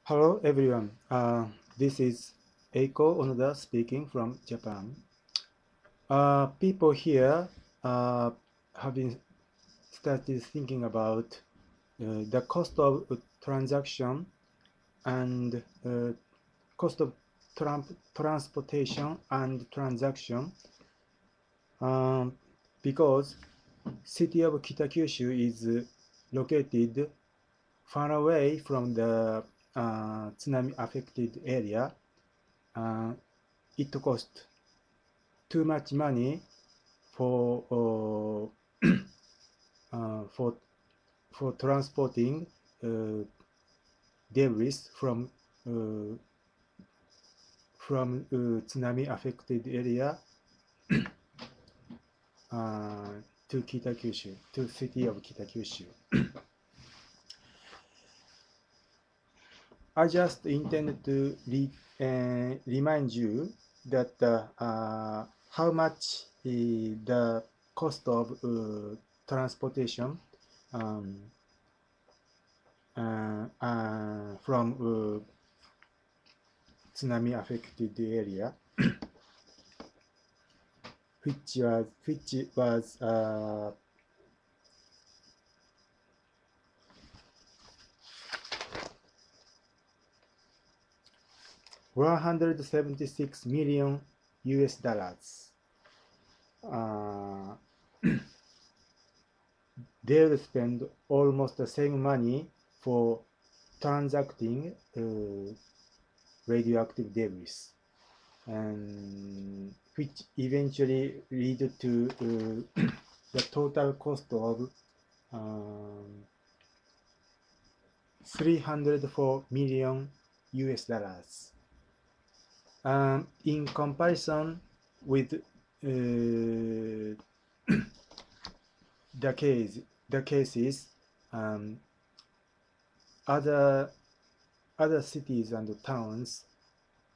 Hello everyone. This is Eiko Onoda speaking from Japan. People here have been started thinking about the cost of transaction and cost of transportation and transaction um, because city of Kitakyushu is located far away from the tsunami affected area. It costs too much money for uh, for for transporting debris uh, from tsunami affected area uh, to Kitakyushu, to city of Kitakyushu. I just intended to remind you that how much the cost of transportation um, from tsunami affected area, which was 176 million US dollars. They'll spend almost the same money for transacting radioactive debris, and which eventually lead to the total cost of 304 million US dollars. In comparison with the cases, um, other cities and towns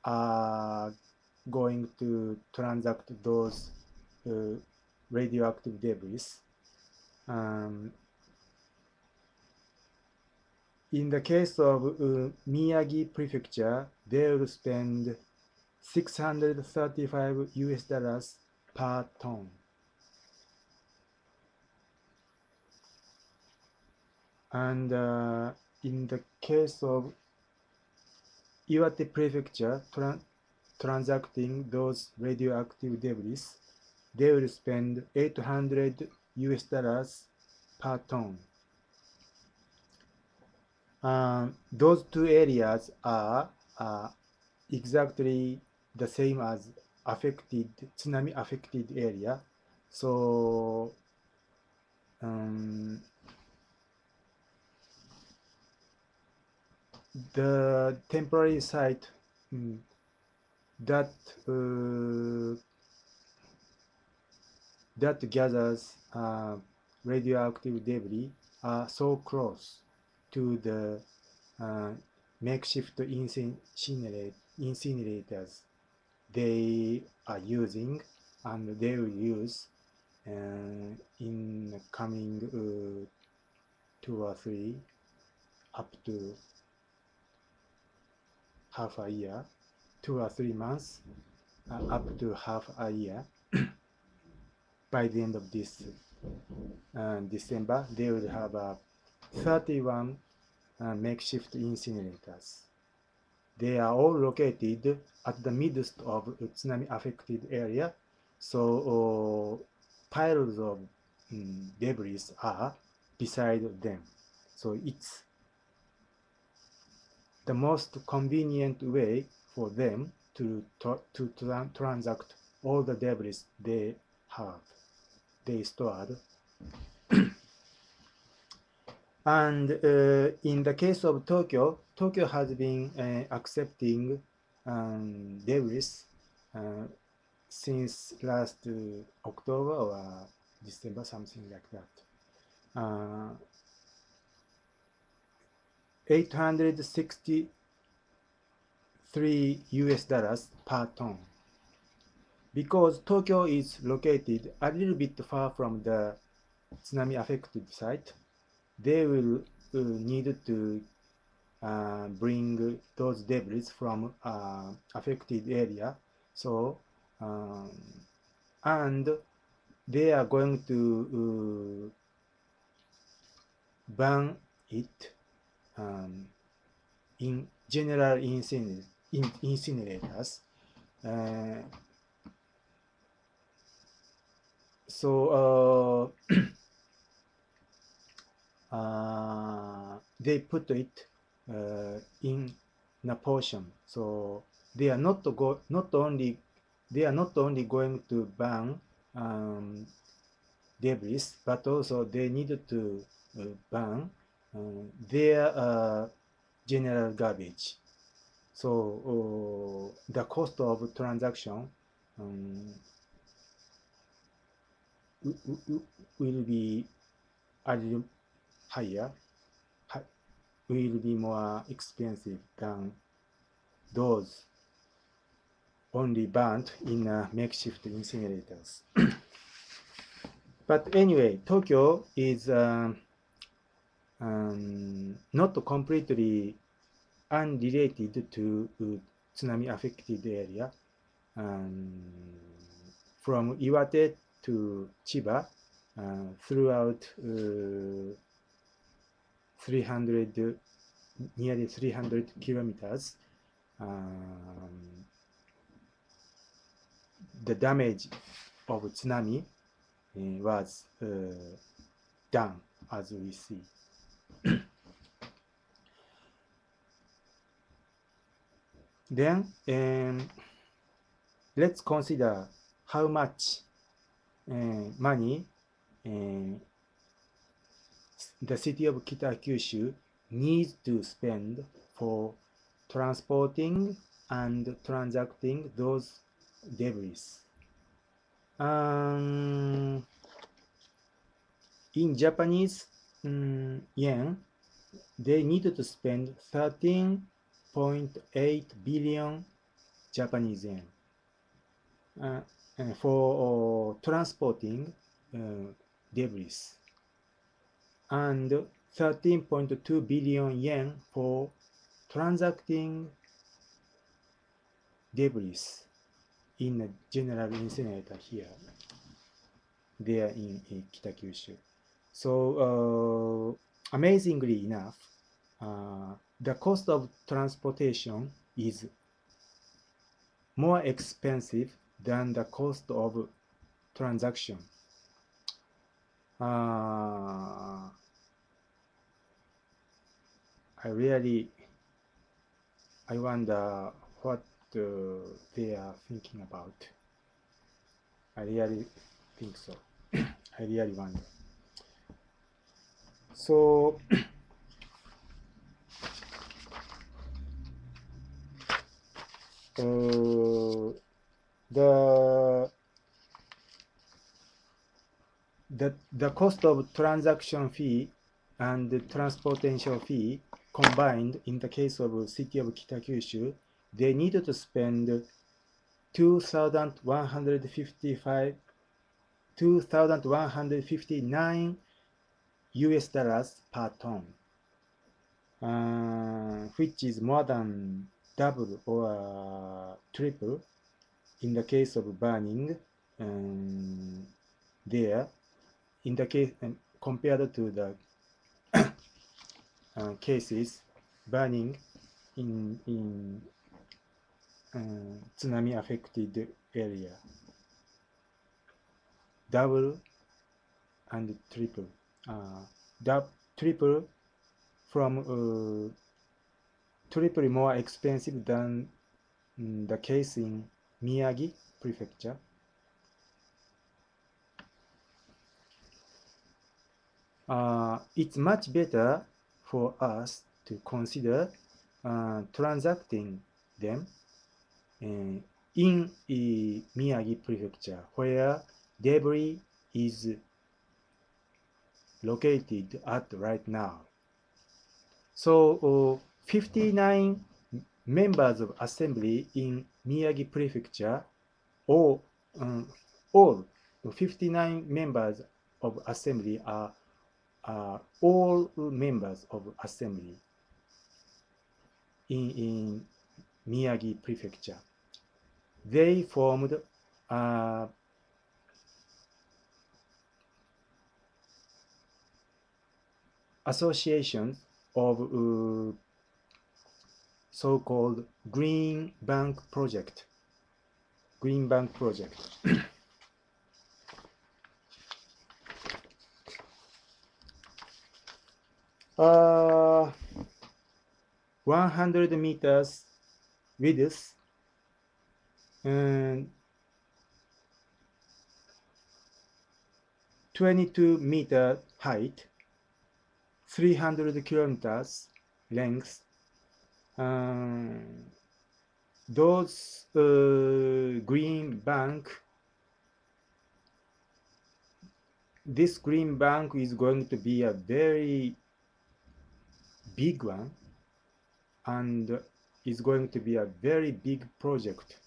are going to transact those radioactive debris. In the case of Miyagi Prefecture, they will spend 635 US dollars per ton. And in the case of Iwate Prefecture, transacting those radioactive debris, they will spend 800 US dollars per ton. Those two areas are exactly the same as tsunami affected area. So the temporary site that gathers radioactive debris are so close to the makeshift incinerators they are using, and they will use in coming 2 or 3 up to half a year, 2 or 3 months, up to half a year. By the end of this December, they will have 31 makeshift incinerators. They are all located at the midst of tsunami affected area, so piles of debris are beside them. So it's the most convenient way for them to transact all the debris they stored. And in the case of Tokyo has been accepting debris since last October or December, something like that. 863 US dollars per ton. Because Tokyo is located a little bit far from the tsunami affected site, they will need to bring those debris from affected area. So and they are going to burn it in general incinerators. So they put it in a portion. So they are not only going to burn debris, but also they need to burn their general garbage. So the cost of transaction will be a little higher, will be more expensive than those only burnt in makeshift incinerators. But anyway, Tokyo is not completely unrelated to tsunami affected area. From Iwate to Chiba, throughout nearly 300 kilometers, the damage of tsunami was done, as we see. Then let's consider how much money the city of Kitakyushu needs to spend for transporting and transacting those debris. In Japanese yen, they needed to spend 13.8 billion Japanese yen for transporting debris, and 13.2 billion yen for transacting debris in a general incinerator here, there in Kitakyushu. So amazingly enough, the cost of transportation is more expensive than the cost of transaction. I wonder what they are thinking about. I really think so. I really wonder. So the cost of transaction fee and the transportation fee combined, in the case of city of Kitakyushu, they needed to spend 2,159 US dollars per ton, which is more than double or triple in the case of burning there, in the case compared to the cases burning in tsunami affected area. Double and triple. Triple from triple more expensive than the case in Miyagi prefecture. It's much better for us to consider transacting them in Miyagi prefecture, where debris is located at right now. So 59 members of assembly in Miyagi prefecture, all 59 members of assembly are all members of assembly. in Miyagi Prefecture. They formed associations of so-called Green Bank Project. Green Bank Project. 100 meters width and 22-meter height, 300 kilometers length. Those green bank, this green bank is going to be a very big one, and is going to be a very big project.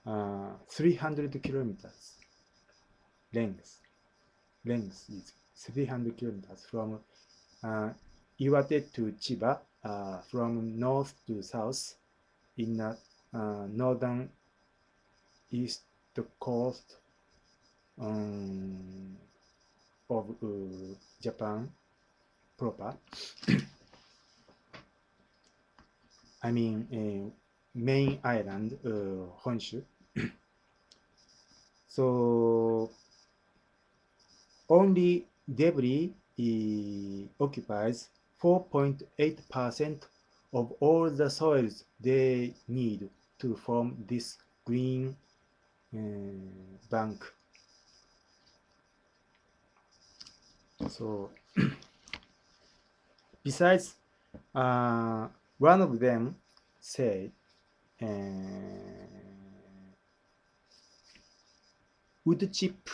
300 kilometers length is 300 kilometers from Iwate to Chiba, from north to south in the northern east coast of Japan proper. I mean, main island, Honshu. So only debris occupies 4.8% of all the soils they need to form this green bank. So besides, one of them said wood chip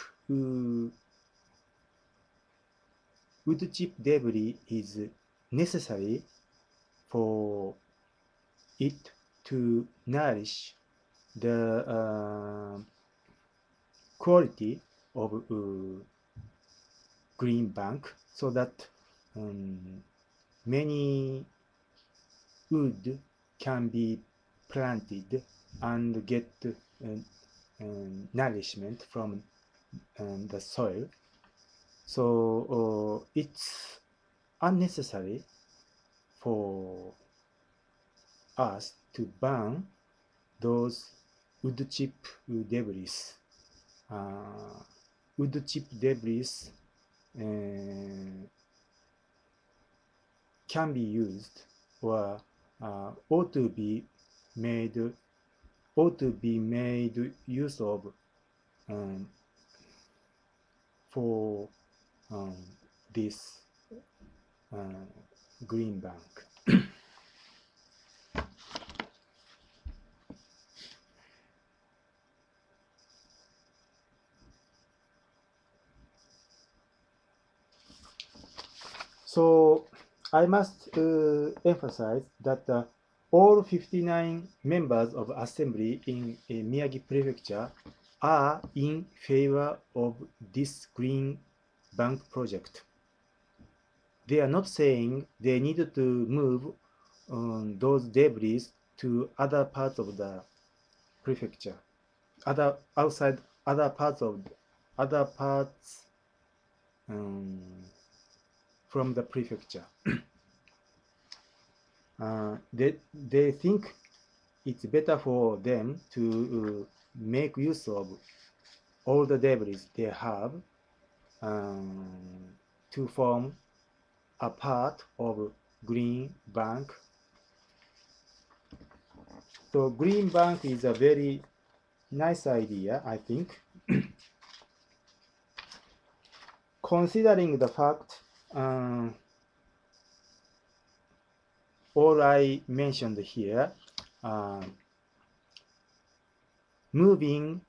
debris is necessary for it to nourish the quality of green bank, so that many wood can be planted and get nourishment from the soil. So it's unnecessary for us to burn those wood chip debris. Wood chip debris can be used, or ought to be made use of for this green bank. So I must emphasize that all 59 members of assembly in Miyagi Prefecture are in favor of this green bank project. They are not saying they need to move those debris to other parts of the prefecture, other parts from the prefecture. They think it's better for them to make use of all the debris they have to form a part of green bank. So green bank is a very nice idea, I think. Considering the fact all I mentioned here, moving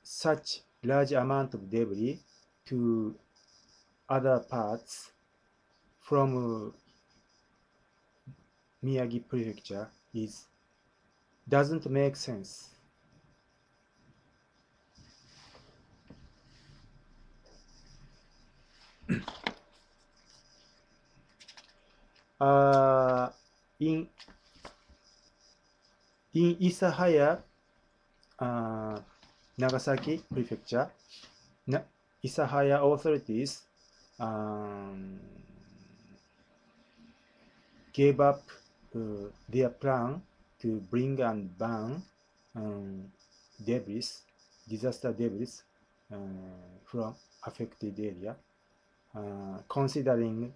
such large amount of debris to other parts from Miyagi Prefecture doesn't make sense. in Isahaya, Nagasaki Prefecture, Isahaya authorities gave up their plan to bring and burn debris, disaster debris from affected area, considering